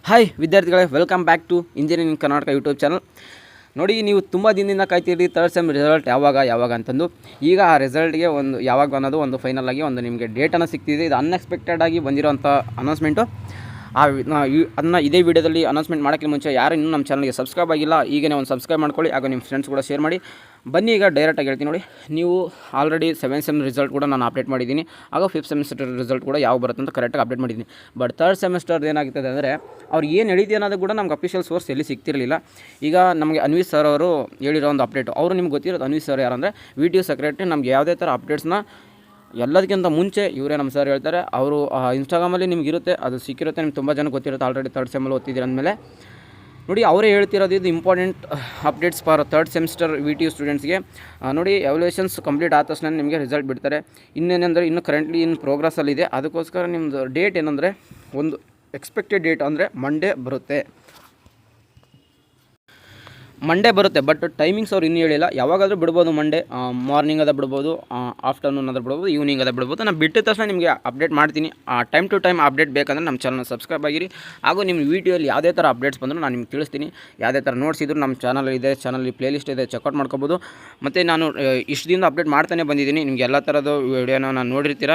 Hi ವಿದ್ಯಾರ್ಥಿಗಳೇ, welcome back to engineering Karnataka YouTube channel. ನೋಡಿ, ನೀವು ತುಂಬ ದಿನದಿಂದ ಕಾಯ್ತಿರಿ ಥರ್ಡ್ ಸೆಮ್ ರಿಸಲ್ಟ್ ಯಾವಾಗ ಅಂತಂದು. ಈಗ ಆ ರಿಸಲ್ಟ್ಗೆ ಒಂದು ಯಾವಾಗ ಅನ್ನೋದು ಒಂದು ಫೈನಲ್ ಆಗಿ ಒಂದು ನಿಮಗೆ ಡೇಟನ್ನು ಸಿಗ್ತಿದೆ. ಇದು ಅನ್ಎಕ್ಸ್ಪೆಕ್ಟೆಡ್ ಆಗಿ ಬಂದಿರೋಂಥ ಅನೌನ್ಸ್ಮೆಂಟು. ಅದನ್ನು ಇದೇ ವಿಡಿಯೋದಲ್ಲಿ ಅನೌನ್ಸ್ಮೆಂಟ್ ಮಾಡೋಕ್ಕೆ ಮುಂಚೆ ಯಾರು ಇನ್ನೂ ನಮ್ಮ ಚಾನಲ್ಗೆ ಸಬ್ಸ್ಕ್ರೈಬ್ ಆಗಿಲ್ಲ, ಈಗನೇ ಒಂದು ಸಬ್ಸ್ಕ್ರೈಬ್ ಮಾಡ್ಕೊಳ್ಳಿ, ಹಾಗೂ ನಿಮ್ಮ ಫ್ರೆಂಡ್ಸ್ ಕೂಡ ಶೇರ್ ಮಾಡಿ. ಬನ್ನಿ, ಈಗ ಡೈರೆಕ್ಟಾಗಿ ಹೇಳ್ತೀನಿ. ನೋಡಿ, ನೀವು ಆಲ್ರೆಡಿ 7th ಸೆಮ್ ರಿಸಲ್ಟ್ ಕೂಡ ನಾನು ಅಪ್ಡೇಟ್ ಮಾಡಿದ್ದೀನಿ, ಹಾಗೂ 5th ಸೆಮಿಸ್ಟರ್ ರಿಸಲ್ಟ್ ಕೂಡ ಯಾವ ಬರುತ್ತೆ ಅಂತ ಕರೆಕ್ಟಾಗಿ ಅಪ್ಡೇಟ್ ಮಾಡಿದ್ದೀನಿ. ಬಟ್ ಥರ್ಡ್ ಸೆಮಿಸ್ಟರ್ ಏನಾಗ್ತದೆ ಅಂದರೆ, ಅವ್ರು ಏನು ಹೇಳಿದೆ ಅನ್ನೋದು ಕೂಡ ನಮ್ಗೆ ಅಫಿಷಿಯಲ್ ಸೋರ್ಸ್ ಎಲ್ಲಿ ಸಿಗ್ತಿರಲಿಲ್ಲ. ಈಗ ನಮಗೆ ಅನ್ವಿ ಸರ್ ಅವರು ಹೇಳಿರೋ ಒಂದು ಅಪ್ಡೇಟು, ಅವರು ನಿಮ್ಗೆ ಗೊತ್ತಿರೋದು ಅನ್ವಿ ಸರ್ ಯಾರಂದರೆ VTU ಸೆಕ್ರೆಟರಿ. ನಮ್ಗೆ ಯಾವುದೇ ಥರ ಅಪ್ಡೇಟ್ಸ್ನ ಎಲ್ಲದಕ್ಕಿಂತ ಮುಂಚೆ ಇವರೇ ನಮ್ಮ ಸರ್ ಹೇಳ್ತಾರೆ. ಅವರು ಇನ್ಸ್ಟಾಗ್ರಾಮಲ್ಲಿ ನಿಮ್ಗೆ ಇರುತ್ತೆ, ಅದು ಸಿಕ್ಕಿರುತ್ತೆ, ನಿಮ್ಗೆ ತುಂಬ ಜನ ಗೊತ್ತಿರುತ್ತೆ. ಆಲ್ರೆಡಿ ಥರ್ಡ್ ಸೆಮ್ಮಲ್ಲಿ ಓದ್ತಿದ್ದೀರ ಅಂದಮೇಲೆ ನೋಡಿ, ಅವರೇ ಹೇಳ್ತಿರೋದು ಇದು important updates for third semester VTU ಸ್ಟೂಡೆಂಟ್ಸ್ಗೆ. ನೋಡಿ, ಎವ್ಲ್ಯೂಷನ್ಸ್ ಕಂಪ್ಲೀಟ್ ಆದ ತಕ್ಷಣ ನಿಮಗೆ ರಿಸಲ್ಟ್ ಬಿಡ್ತಾರೆ. ಇನ್ನೇನೆಂದರೆ, ಇನ್ನು ಕರೆಂಟ್ಲಿ ಇನ್ನು ಪ್ರೋಗ್ರೆಸ್ಸಲ್ಲಿದೆ. ಅದಕ್ಕೋಸ್ಕರ ನಿಮ್ಮದು ಡೇಟ್ ಏನಂದರೆ, ಒಂದು ಎಕ್ಸ್ಪೆಕ್ಟೆಡ್ ಡೇಟ್ ಅಂದರೆ ಮಂಡೇ ಬರುತ್ತೆ. ಬಟ್ ಟೈಮಿಂಗ್ಸ್ ಅವ್ರು ಇನ್ನೂ ಹೇಳಿಲ್ಲ. ಯಾವಾಗಾದರೂ ಬಿಡ್ಬೋದು. ಮಂಡೇ ಮಾರ್ನಿಂಗ್ ಅದ ಬಿಡ್ಬೋದು, ಆಫ್ಟರ್ನೂನ್ ಅದ ಬಿಡ್ಬೋದು, ಈವ್ನಿಂಗ್ ಅದ ಬಿಡ್ಬೋದು. ನಾನು ಬಿಟ್ಟಿದ ತಕ್ಷಣ ನಿಮಗೆ ಅಪ್ಡೇಟ್ ಮಾಡ್ತೀನಿ. ಟೈಮ್ ಟು ಟೈಮ್ ಅಪ್ಡೇಟ್ ಬೇಕಂದರೆ ನಮ್ಮ ಚಾನಲ್ನ ಸಬ್ಸ್ಕ್ರೈಬ್ ಆಗಿರಿ. ಹಾಗೂ ನಿಮ್ಮ ವಿಡಿಯೋಲಿ ಯಾವುದೇ ಥರ ಅಪ್ಡೇಟ್ಸ್ ಬಂದರೂ ನಾನು ನಿಮ್ಗೆ ತಿಳಿಸ್ತೀನಿ. ಯಾವುದೇ ಥರ ನೋಟ್ಸ್ ಇದ್ದರೂ ನಮ್ಮ ಚಾನಲ್ ಇದೆ, ಚಾನಲ್ಲಿ ಪ್ಲೇಲಿಸ್ಟ್ ಇದೆ, ಚೆಕ್ಔಟ್ ಮಾಡ್ಕೋಬೋದು. ಮತ್ತು ನಾನು ಇಷ್ಟು ದಿನ ಅಪ್ಡೇಟ್ ಮಾಡ್ತಾನೆ ಬಂದಿದ್ದೀನಿ. ನಿಮಗೆ ಎಲ್ಲ ಥರದ ವಿಡಿಯೋನ ನಾನು ನೋಡಿರ್ತೀರ.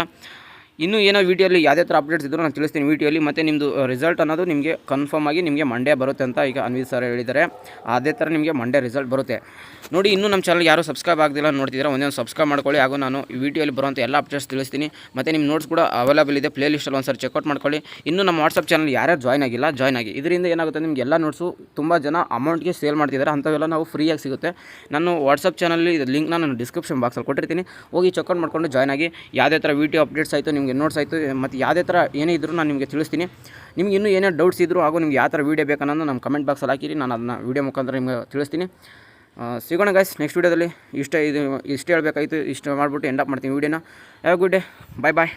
ಇನ್ನೂ ಏನೋ ವೀಡಿಯೋಲಿ ಯಾವುದೇ ಥರ ಅಪ್ಡೇಟ್ಸ್ ಇದ್ದರೂ ನಾನು ತಿಳಿಸ್ತೀನಿ ವೀಡಿಯೋಲಿ. ಮತ್ತು ನಿಮ್ಮದು ರಿಸಲ್ಟ್ ಅನ್ನೋದು ನಿಮಗೆ ಕನ್ಫರ್ಮ್ ಆಗಿ ನಿಮಗೆ ಮಂಡೇ ಬರುತ್ತೆ ಅಂತ ಈಗ ಅನ್ವಿ ಸರ್ ಹೇಳಿದ್ದಾರೆ. ಅದೇ ಥರ ನಿಮಗೆ ಮಂಡೇ ರಿಸಲ್ಟ್ ಬರುತ್ತೆ. ನೋಡಿ, ಇನ್ನೂ ನಮ್ಮ ಚಾನಲ್ಗೆ ಯಾರೂ ಸಬ್ಸ್ಕ್ರೈಬ್ ಆಗದಿಲ್ಲ ನೋಡ್ತಿದ್ದೀರಾ, ಒಂದೇ ಒಂದು ಸಬ್ಸ್ಕ್ರೈಬ್ ಮಾಡ್ಕೊಳ್ಳಿ. ಹಾಗೂ ನಾನು ಈ ವಿಡಿಯೋಲಿ ಬರುವಂಥ ಎಲ್ಲ ಅಪ್ಡೇಟ್ಸ್ ತಿಳಿಸ್ತೀನಿ. ಮತ್ತು ನಿಮ್ಮ ನೋಟ್ಸ್ ಕೂಡ ಅವೈಲೇಬಲ್ ಇದೆ, ಪ್ಲೇ ಲಿಸ್ಟಲ್ಲಿ ಒಂದು ಸರಿ ಚೆಕ್ಔಟ್ ಮಾಡ್ಕೊಳ್ಳಿ. ಇನ್ನೂ ನಮ್ಮ ವಾಟ್ಸಪ್ ಚಾನಲ್ ಯಾರ್ಯಾರು ಜಾಯ್ನ್ ಆಗಿಲ್ಲ, ಜಾಯ್ನ್ ಆಗಿ. ಇದರಿಂದ ಏನಾಗುತ್ತೆ, ನಿಮಗೆ ಎಲ್ಲ ನೋಟ್ಸು ತುಂಬ ಜನ ಅಮೌಂಟ್ಗೆ ಸೇಲ್ ಮಾಡ್ತಿದ್ದಾರೆ. ಅಂಥವೆಲ್ಲ ನಾವು ಫ್ರೀಯಾಗಿ ಸಿಗುತ್ತೆ. ನಾನು ವಾಟ್ಸಪ್ ಚಾನಲ್ಲಿ ಲಿಂಕ್ನ ನಾನು ಡಿಸ್ಕ್ರಿಪ್ಷನ್ ಬಾಕ್ಸಲ್ಲಿ ಕೊಟ್ಟಿರ್ತೀನಿ, ಹೋಗಿ ಚೆಕ್ಔಟ್ ಮಾಡ್ಕೊಂಡು ಜಾಯ್ನ್ ಆಗಿ. ಯಾವುದೇ ಥರ ವಿಡಿಯೋ ಅಪ್ಡೇಟ್ಸ್ ಆಯಿತು, ನಿಮಗೆ ನೋಟ್ಸ್ ಆಯಿತು, ಮತ್ತು ಯಾವುದೇ ಥರ ಏನೇ ಇದ್ದರೂ ನಾನು ನಿಮಗೆ ತಿಳಿಸ್ತೀನಿ. ನಿಮ್ಗೆ ಇನ್ನೂ ಏನೇ ಡೌಟ್ಸ್ ಇದ್ದರೂ ಹಾಗೂ ನಿಮ್ಗೆ ಯಾವ ಥರ ವೀಡಿಯೋ ಬೇಕನ್ನೋದು ನಮ್ಮ ಕಮೆಂಟ್ ಬಾಕ್ಸಲ್ಲಿ ಹಾಕಿರಿ, ನಾನು ಅದನ್ನು ವೀಡಿಯೋ ಮುಖಾಂತರ ನಿಮಗೆ ತಿಳಿಸ್ತೀನಿ. ಸಿಗೋಣ ಗೈಸ್ ನೆಕ್ಸ್ಟ್ ವೀಡಿಯೋದಲ್ಲಿ. ಇಷ್ಟೇ ಹೇಳಬೇಕಾಯಿತು. ಇಷ್ಟು ಮಾಡಿಬಿಟ್ಟು ಎಂಡ್ ಅಪ್ ಮಾಡ್ತೀನಿ ವೀಡಿಯೋನ. Have a good day. Bye.